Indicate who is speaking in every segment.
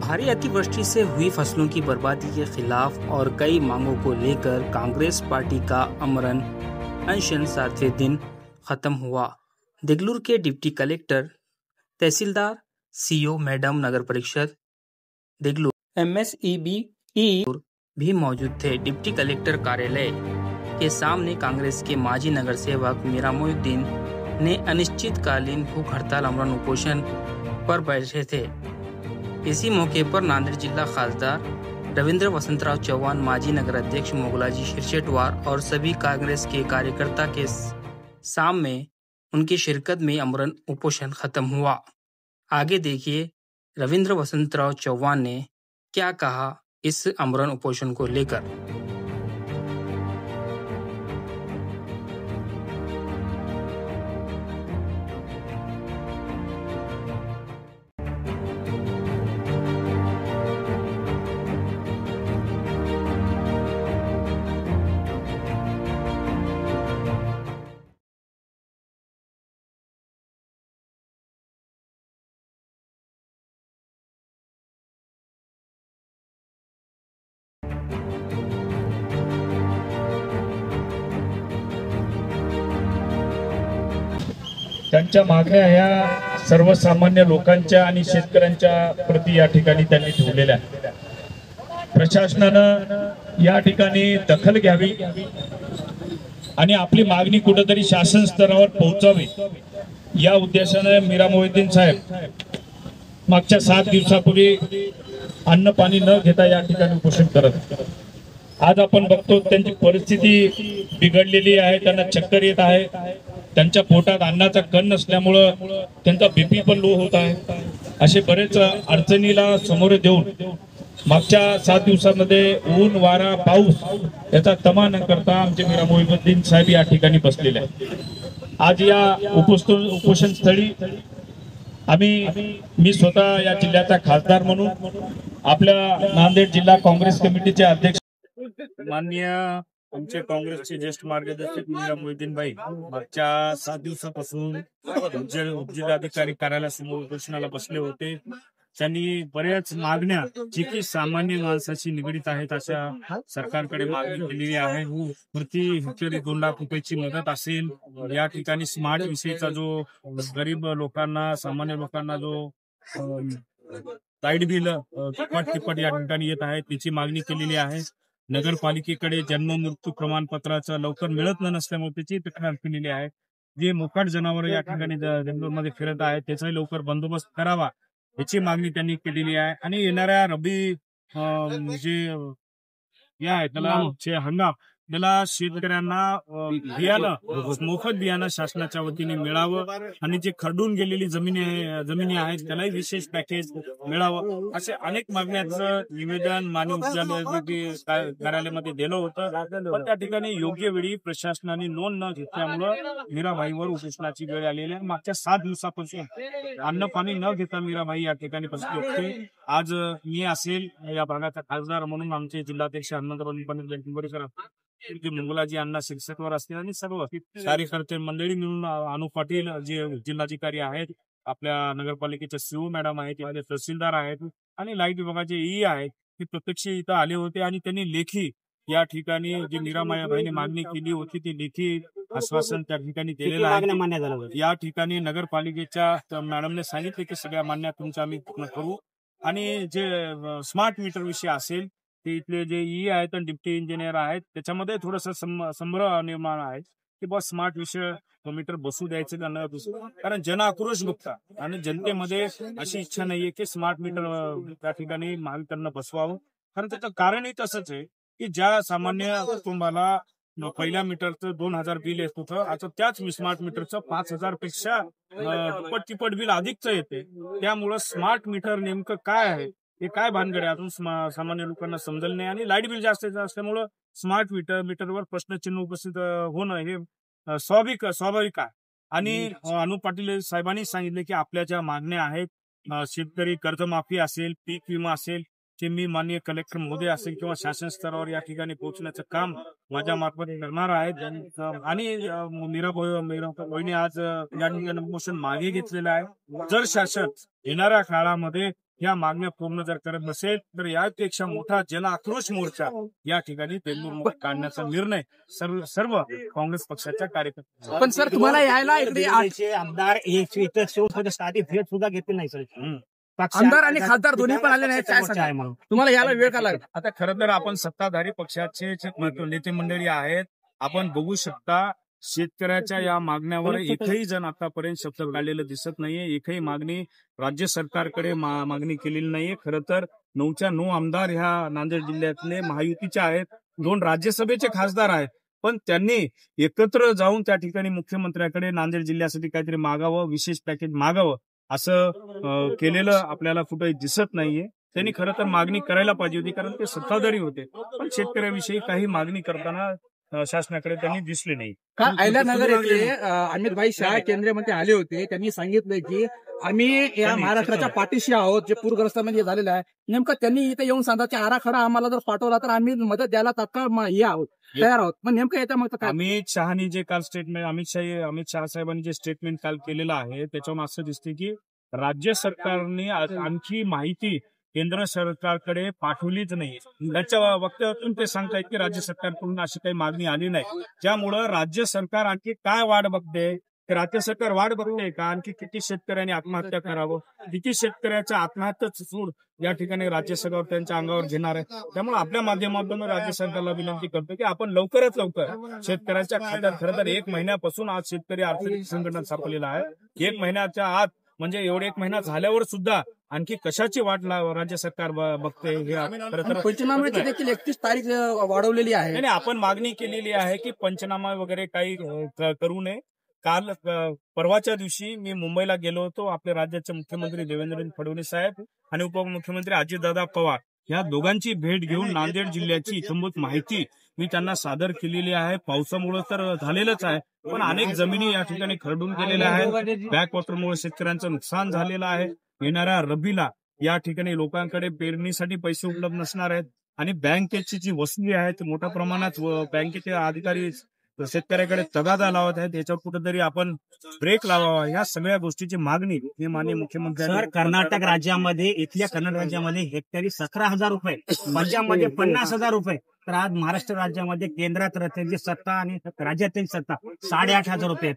Speaker 1: भारी अतिवृष्टि से हुई फसलों की बर्बादी के खिलाफ और कई मांगों को लेकर कांग्रेस पार्टी का आमरण अनशन 7वें दिन खत्म हुआ। देगलूर के डिप्टी कलेक्टर, तहसीलदार, सीओ मैडम, नगर परिषद देगलूर, एमएसईबी भी मौजूद थे। डिप्टी कलेक्टर कार्यालय के सामने कांग्रेस के माजी नगर सेवक मीरा मोहिउद्दीन ने अनिश्चितकालीन भूख हड़ताल आमरण उपोषण पर बैठे थे। इसी मौके पर नांदेड़ जिला खासदार रविंद्र वसंतराव चौहान, माजी नगर अध्यक्ष मोगलाजी शिरशेटवार और सभी कांग्रेस के कार्यकर्ता के सामने उनकी शिरकत में आमरण उपोषण खत्म हुआ। आगे देखिए रविंद्र वसंतराव चौहान ने क्या कहा इस आमरण उपोषण को लेकर।
Speaker 2: त्यांच्या मागण्या ह्या सर्वसामान्य लोकांच्या आणि शेतकऱ्यांच्या प्रति या ठिकाणी त्यांनी ठेवलेल्या प्रशासनानं या ठिकाणी दखल घ्यावी आणि आपली मागणी कुठेतरी शासन स्तरावर पोहोचावी या उद्देशाने मीरा मोहिउद्दीन साहेब मागच्या 7 दिवसापूर्वी अन्न पाणी न घेता या ठिकाणी उपोषण करत। आज आपण बघतो त्यांची परिस्थिती बिघडलेली आहे, त्यांना चक्कर येत आहे, त्यांच्या पोटात अन्नाचा कण नसल्यामुळे त्यांचा बीपी पण लो होत आहे। असे बरेच अडचणीला समोर देऊन मागच्या 7 दिवसांमध्ये ऊन वारा पाऊस याचा तमा न करता आमचे मीरा मोहिउद्दीन साहेब या ठिकाणी बसलेले आहेत। आज या उपोषण स्थळी मी स्वतः या जिल्ह्याचा खासदार म्हणून आपल्या नांदेड जिल्हा काँग्रेस कमिटीचे अध्यक्ष
Speaker 3: माननीय आमचे काँग्रेसचे ज्येष्ठ मार्गदर्शक मीरा मोहिउद्दीन भाई मागच्या 7 दिवसापासून जिल्हाधिकारी कार्यालयासमोर उपोषणाला बसले होते। त्यांनी बऱ्याच मागण्या जी की सामान्य माणसाशी निगडीत आहेत अशा सरकारकडे मागणी केलेली आहे। प्रति हेक्टरी 2 लाख रुपयाची मदत असेल, या ठिकाणी स्मार्ट विषयीचा जो गरीब लोकांना, सामान्य लोकांना जो लाईट बिल तिप्पट या ठिकाणी येत आहे त्याची मागणी केलेली आहे। नगरपालिकेकडे जन्म मृत्यू प्रमाणपत्राचं लवकर मिळत नसल्यामुळे त्याची तक्रार केलेली आहे। जे मोकाट जनावर या ठिकाणी जंगलमध्ये फिरत आहेत त्याचाही लवकर बंदोबस्त करावा याची मागणी त्यांनी केलेली आहे। आणि येणाऱ्या रब्बी त्याला हंगाम त्याला शेतकऱ्यांना बियाणं मोफत बियाणं शासनाच्या वतीने मिळावं आणि जे खरडून गेलेली जमिनी आहेत त्यालाही विशेष पॅकेज मिळावं असे अनेक मागण्याचं निवेदन माननीय कार्यालयामध्ये दिलं होतं। पण त्या ठिकाणी योग्य वेळी प्रशासनाने नोंद न घेतल्यामुळं मीराबाईवर उपोषणाची वेळ आलेली आहे। मागच्या 7 दिवसापासून अन्न पाणी न घेता मीराबाई या ठिकाणी बसली होते। आज मी असेल या भागाचा खासदार म्हणून आमचे जिल्हाध्यक्ष हनुमंतराव मोगलाजी अण्णा शिरशेटवार असतील आणि सर्व कार्यकर्ते मंडळी मिळून अनु पाटील जे जिल्हाधिकारी आहेत, आपल्या नगरपालिकेचे सीओ मॅडम आहेत, तहसीलदार आहेत आणि लाईट विभागाचे ई आहेत, ते प्रत्यक्ष इथं आले होते आणि त्यांनी लेखी या ठिकाणी जी मीराबाईने मागणी केली होती ती लेखी आश्वासन त्या ठिकाणी दिलेलं आहे। या ठिकाणी नगरपालिकेच्या मॅडमने सांगितले की सगळ्या मागण्या तुमच्या आम्ही पूर्ण करू आणि जे स्मार्ट मीटर विषय असेल ते इथले जे ई आहेत आणि डिप्टी इंजिनियर आहेत त्याच्यामध्ये थोडस संभ्रम निर्माण आहे की बस स्मार्ट विषय मीटर बसू द्यायचं का न बसू, कारण जन आक्रोश बघता आणि जनतेमध्ये अशी इच्छा नाहीये की स्मार्ट मीटर त्या ठिकाणी महावितरणनं बसवावं। कारण त्याचं कारणही तसंच आहे की ज्या सामान्य कुटुंबाला पहिल्या मीटरचं 2000 बिल येत होतं, आता त्याच स्मार्ट मीटरचं 5000 पेक्षा तिप्पट बिल अधिकच येते। त्यामुळं स्मार्ट मीटर नेमकं काय आहे हे काय भानगड आहे अजून सामान्य लोकांना समजल नाही आणि लाईट बिल जास्त असल्यामुळं स्मार्ट मीटरवर प्रश्नचिन्ह उपस्थित होणं हे स्वाभाविक आहे। आणि अनु पाटील साहेबांनी सांगितले की आपल्या ज्या मागण्या आहेत, शेतकरी कर्जमाफी असेल, पीक विमा असेल, ते मी माननीय कलेक्टर महोदय असेल किंवा शासन स्तरावर या ठिकाणी पोहोचण्याचं काम माझ्या मार्फत करणार आहे. आणि मीरा वहिनी आज या ठिकाणी मोशन मागे घेतलेलं आहे. जर शासन येणाऱ्या काळामध्ये या मागण्या पूर्ण जर करत नसेल तर यापेक्षा मोठा जन आक्रोश मोर्चा या ठिकाणी बेंगळुरूमध्ये काढण्याचा निर्णय सर्व काँग्रेस पक्षाच्या कार्यकर्त्यांचा.
Speaker 4: पण सर तुम्हाला यायला इकडे
Speaker 5: आमदार भेट सुद्धा घेतली नाही सर.
Speaker 4: आमदार आणि खासदार दोन्ही पण आले नाही, काय सांगा तुम्हाला यायला वेळ का लागला?
Speaker 3: आता खरं तर आपण सत्ताधारी पक्षाचे जे नेते मंडळी आहेत, आपण बघू शकता शेतकऱ्याच्या या मागण्यावर एकही जण आतापर्यंत शब्द काढलेलं दिसत नाहीये. एकही मागणी राज्य सरकारकडे मागणी केलेली नाहीये. खरं तर 9च्या 9 आमदार ह्या नांदेड जिल्ह्यातले महायुतीचे आहेत, 2 राज्यसभेचे खासदार आहेत, पण त्यांनी एकत्र जाऊन त्या ठिकाणी मुख्यमंत्र्याकडे नांदेड जिल्ह्यासाठी काहीतरी मागावं, विशेष पॅकेज मागावं असं केलेलं आपल्याला कुठेही दिसत नाहीये. त्यांनी खरं तर मागणी करायला पाहिजे होती, कारण ते सत्ताधारी होते, पण शेतकऱ्याविषयी काही मागणी करताना शासनाकडे त्यांनी दिसले नाही.
Speaker 4: अहिल्यानगर येथे अमित भाई शाह केंद्रीय मंत्री आले होते, त्यांनी सांगितलं की आम्ही या महाराष्ट्राच्या पाठीशी आहोत जे पूरग्रस्तांमध्ये झालेलं आहे. नेमकं त्यांनी इथे येऊन सांगा की आराखडा आम्हाला जर पाठवला तर आम्ही मदत द्यायला तात्काळ हे आहोत, तयार आहोत. पण नेमकं येत्या मग काय
Speaker 3: अमित शहानी जे काल स्टेटमेंट अमित शहा साहेबांनी जे स्टेटमेंट काल केलेलं आहे त्याच्यावर असं दिसते की राज्य सरकारने आणखी माहिती केंद्र सरकारकडे पाठवलीच नाही. त्याच्या वक्तव्यातून ते सांगतायत की राज्य सरकारकडून अशी काही मागणी आली नाही. त्यामुळं राज्य सरकार आणखी काय वाट बघते, राज्य सरकार वाट बघते का आणखी किती शेतकऱ्यांनी आत्महत्या करावं, किती शेतकऱ्याच्या आत्महत्याचं सूड या ठिकाणी राज्य सरकार त्यांच्या अंगावर घेणार आहे. त्यामुळे आपल्या माध्यमातून राज्य सरकारला विनंती करतो की आपण लवकरात लवकर शेतकऱ्याच्या खात्यात, खरं तर 1 महिन्यापासून आज शेतकरी आर्थिक संकटात सापडलेला आहे. 1 महिन्याच्या आत म्हणजे एवढे 1 महिना झाल्यावर सुद्धा आणखी कशाची वाट राज्य सरकार बघते हे खरं तर
Speaker 4: पंचनाम्याची देखील 31 तारीख वाढवलेली आहे.
Speaker 3: नाही, आपण मागणी केलेली आहे की पंचनामा वगैरे काही करू नये. काल परवाच्या दिवशी मी मुंबईला गेलो होतो. आपले राज्याचे मुख्यमंत्री देवेंद्र फडणवीस साहेब आणि उपमुख्यमंत्री अजितदादा पवार या दोघांची भेट घेऊन नांदेड जिल्ह्याची इत्थंभूत माहिती मी त्यांना सादर केलेली आहे. पावसामुळे तर झालेलंच आहे, पण अनेक जमिनी या ठिकाणी खरडून गेलेल्या आहेत. बॅकवॉटरमुळे शेतकऱ्यांचं नुकसान झालेलं आहे. येणाऱ्या रब्बीला या ठिकाणी लोकांकडे पेरणीसाठी पैसे उपलब्ध नसणार आहेत आणि बँकेची जी वसुली आहे ती मोठ्या प्रमाणात बँकेचे अधिकारी शेतकऱ्याकडे तगादा लावत आहेत. याच्यावर कुठेतरी आपण ब्रेक लावावा. या सगळ्या गोष्टीची मागणी हे माननीय मुख्यमंत्री
Speaker 5: सर, कर्नाटक राज्यामध्ये कर्नाटक राज्यामध्ये हेक्टरी 17,000 रुपये, पंजाबमध्ये 50,000 रुपये, तर आज महाराष्ट्र राज्यामध्ये केंद्रात राज्याची सत्ता आणि राज्यातील सत्ता 8,500 रुपये.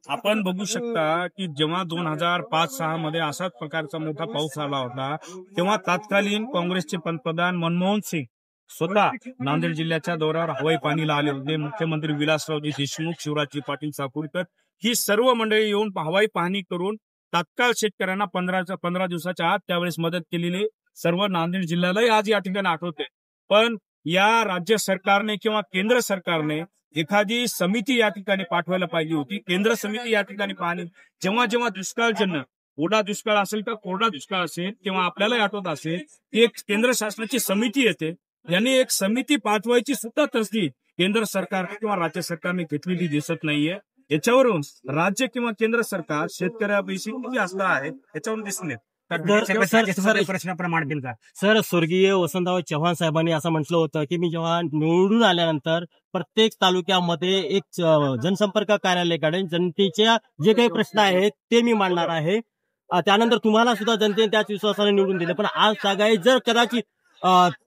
Speaker 3: आपण बघू शकता की जेव्हा 2005-06 मध्ये असाच प्रकारचा मोठा पाऊस आला होता तेव्हा तत्कालीन काँग्रेसचे पंतप्रधान मनमोहन सिंग स्वतः नांदेड जिल्ह्याच्या दौऱ्यावर हवाई पाणीला आले होते. मुख्यमंत्री विलासरावजी देशमुख, शिवराजजी पाटील चाकूरकर ही सर्व मंडळी येऊन हवाई पाहणी करून तात्काळ शेतकऱ्यांना 15 दिवसाच्या आत त्यावेळेस मदत केलेली सर्व नांदेड जिल्ह्यालाही आज या ठिकाणी आठवते. पण या राज्य सरकारने किंवा केंद्र सरकारने एखादी समिती या ठिकाणी पाठवायला पाहिजे होती. केंद्र समिती या ठिकाणी पाहणी जेव्हा जेव्हा दुष्काळजन्य ओढा दुष्काळ असेल का कोरडा दुष्काळ असेल तेव्हा आपल्याला आठवत असेल की एक केंद्र शासनाची समिती येते. यांनी एक समिती पाठवायची सुद्धा तसदी केंद्र सरकार किंवा राज्य सरकारने घेतलेली दिसत नाहीये. याच्यावरून राज्य किंवा केंद्र सरकार शेतकऱ्याविषयी किती असलं आहे याच्यावरून दिसून येत.
Speaker 5: प्रश्नाप्रमाणे दिल का सर, स्वर्गीय वसंतराव चव्हाण साहेबांनी असं म्हटलं होतं की मी जेव्हा निवडून आल्यानंतर प्रत्येक तालुक्यामध्ये एक जनसंपर्क कार्यालय काढेन, जनतेच्या जे काही प्रश्न आहेत ते मी मांडणार आहे. त्यानंतर तुम्हाला सुद्धा जनतेने त्याच विश्वासाने निवडून दिले. पण आज सांगाय जर कदाचित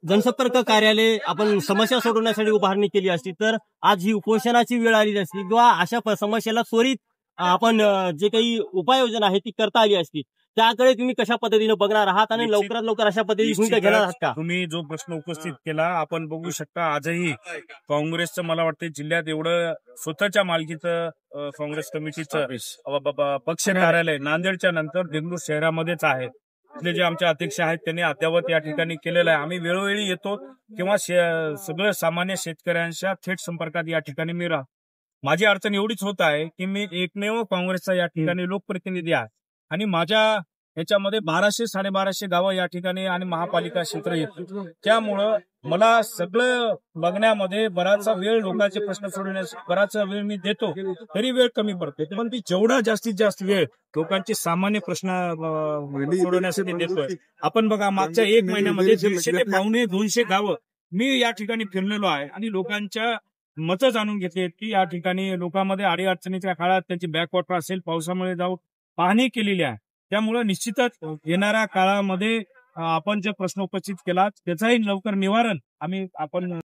Speaker 5: जनसंपर्क कार्यालय आपण समस्या सोडवण्यासाठी उभारणी केली असती तर आज ही उपोषणाची वेळ आली असती किंवा अशा समस्येला त्वरित आपण जे काही उपाययोजना आहे ती करता आली असती. त्याकडे तुम्ही कशा पद्धतीने बघणार आहात आणि लवकरात लवकर अशा पद्धतीने भूमिका घेणार आहात का?
Speaker 3: तुम्ही जो प्रश्न उपस्थित केला आपण बघू शकता आजही काँग्रेसचं मला वाटतं जिल्ह्यात एवढं स्वतःच्या मालकीचं काँग्रेस कमिटीचं पक्ष कार्यालय नांदेडच्या नंतर देगलूर शहरामध्येच आहे. इथले जे आमचे अध्यक्ष आहेत त्यांनी अद्यावत या ठिकाणी केलेलं आहे. आम्ही वेळोवेळी येतो किंवा सगळं सामान्य शेतकऱ्यांच्या थेट संपर्कात या ठिकाणी मी राहतो. माझी अडचण एवढीच होत आहे की मी एकमेव काँग्रेसचा या ठिकाणी लोकप्रतिनिधी आहे आणि माझ्या याच्यामध्ये 1200-1250 गावं या ठिकाणी आणि महापालिका क्षेत्र येते. त्यामुळं मला सगळं बघण्यामध्ये बराचसा वेळ, लोकांचे प्रश्न सोडवण्यास बराचसा वेळ मी देतो, तरी वेळ कमी पडते. पण ती जेवढा जास्तीत जास्त वेळ लोकांचे सामान्य प्रश्न सोडवण्यासाठी देतोय. आपण बघा, मागच्या 1 महिन्यामध्ये 150 ते 200 गावं मी या ठिकाणी फिरलेलो आहे आणि लोकांच्या मतं जाणून घेतली की या ठिकाणी लोकांमध्ये अडीअडचणीच्या काळात त्यांची बॅकवॉटर असेल, पावसामुळे जाऊन पाहणी केलेली आहे. त्यामुळे निश्चितच येणाऱ्या काळामध्ये आपण जे प्रश्न उपस्थित केला त्याचाही लवकर निवारण आपण